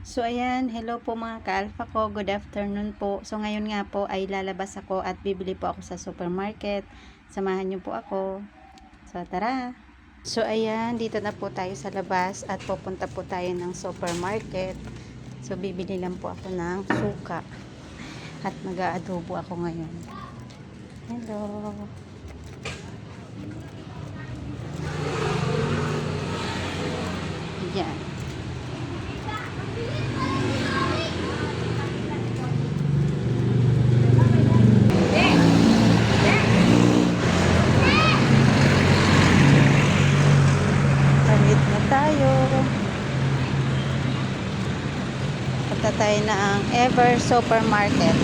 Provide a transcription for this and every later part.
So ayan, hello po mga ka-alpha ko, good afternoon po. So ngayon nga po ay lalabas ako at bibili po ako sa supermarket. Samahan niyo po ako. So tara! So ayan, dito na po tayo sa labas at pupunta po tayo ng supermarket. So bibili lang po ako ng suka at mag-aadobo ako ngayon. Hello! Yan. Tawid na tayo. Punta tayo na ang Ever Supermarket.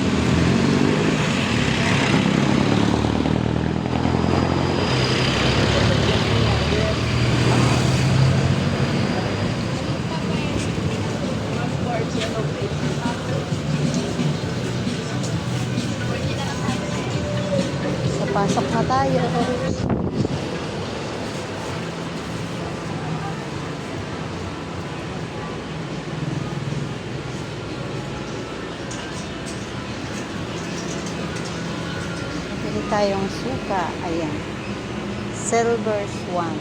So, pasok na tayo. Pili tayong suka. Ayan. Silver Swan.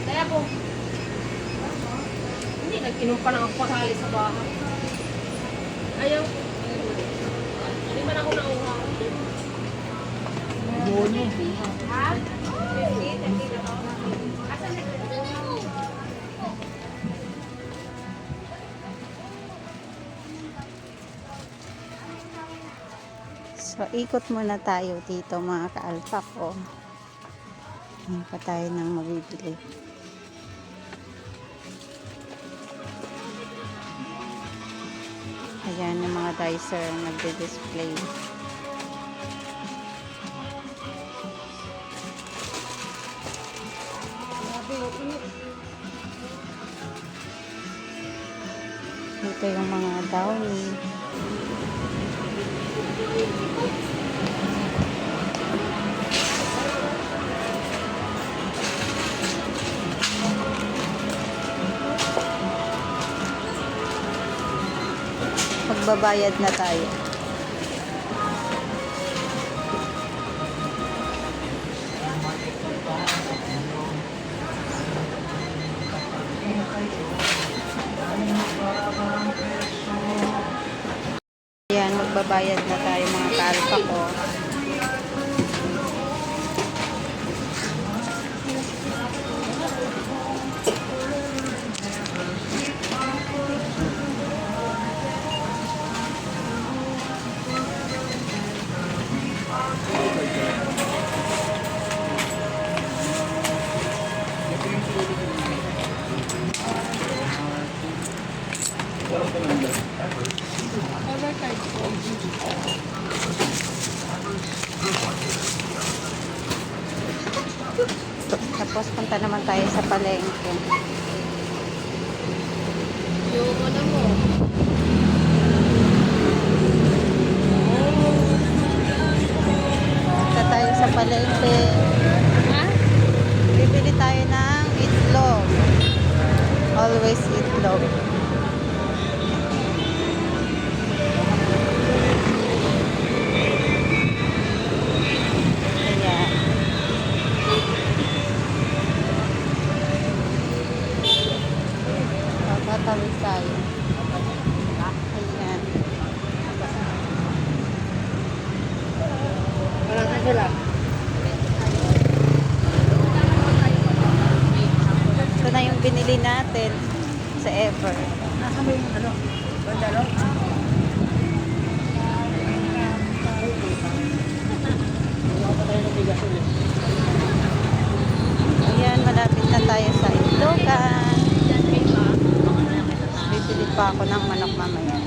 Kaya po, hindi, nag-inom pa ng pakali sa bahay. Ayaw. Hindi man ako nauha. Bono. Ha? So, ikot muna tayo dito mga ka-alpha ko. Hindi pa tayo nang mabibili. Ayan yung mga dicer nagde-display. Dito yung mga downy. Magbabayad na tayo. Ayan, magbabayad na tayo mga ka-alpha ko. Tapos punta naman tayo sa palengke. Yung ano mo. Punta tayo sa palengke. Ha? Bibili tayo ng itlog. Always itlog. Ayan. Tatawid tayo. Ayan. Wala na sila. Ito na yung binili natin sa Ever. Nasaan ba yung ano? Bandalo? Ayan, malapit na tayo sa itlogan. Bibili pa ako ng manok mamaya.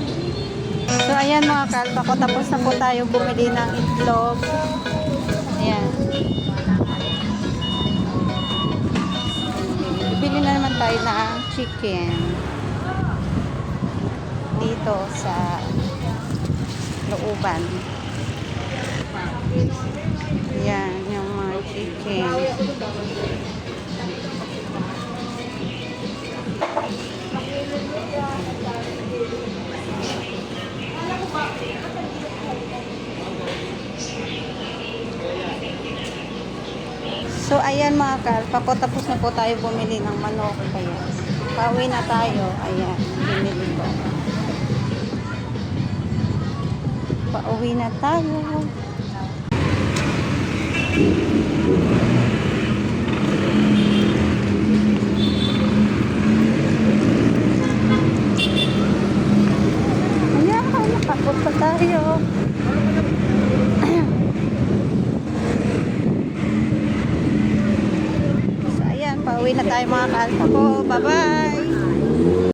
So, ayan mga kalpa ko. Tapos na po tayo bumili ng itlog. Ayan. Bibili na naman tayo ng chicken. Dito sa looban. Yan, yung mga chicken. So, ayan mga kalpa, tapos na po tayo bumili ng manok. Kaya, pauwi na tayo. Ayan, binili ko. Pauwi na tayo. Ayan, nakapunta tayo. So, ayan, pauwi na tayo mga kalpa ko. Bye-bye!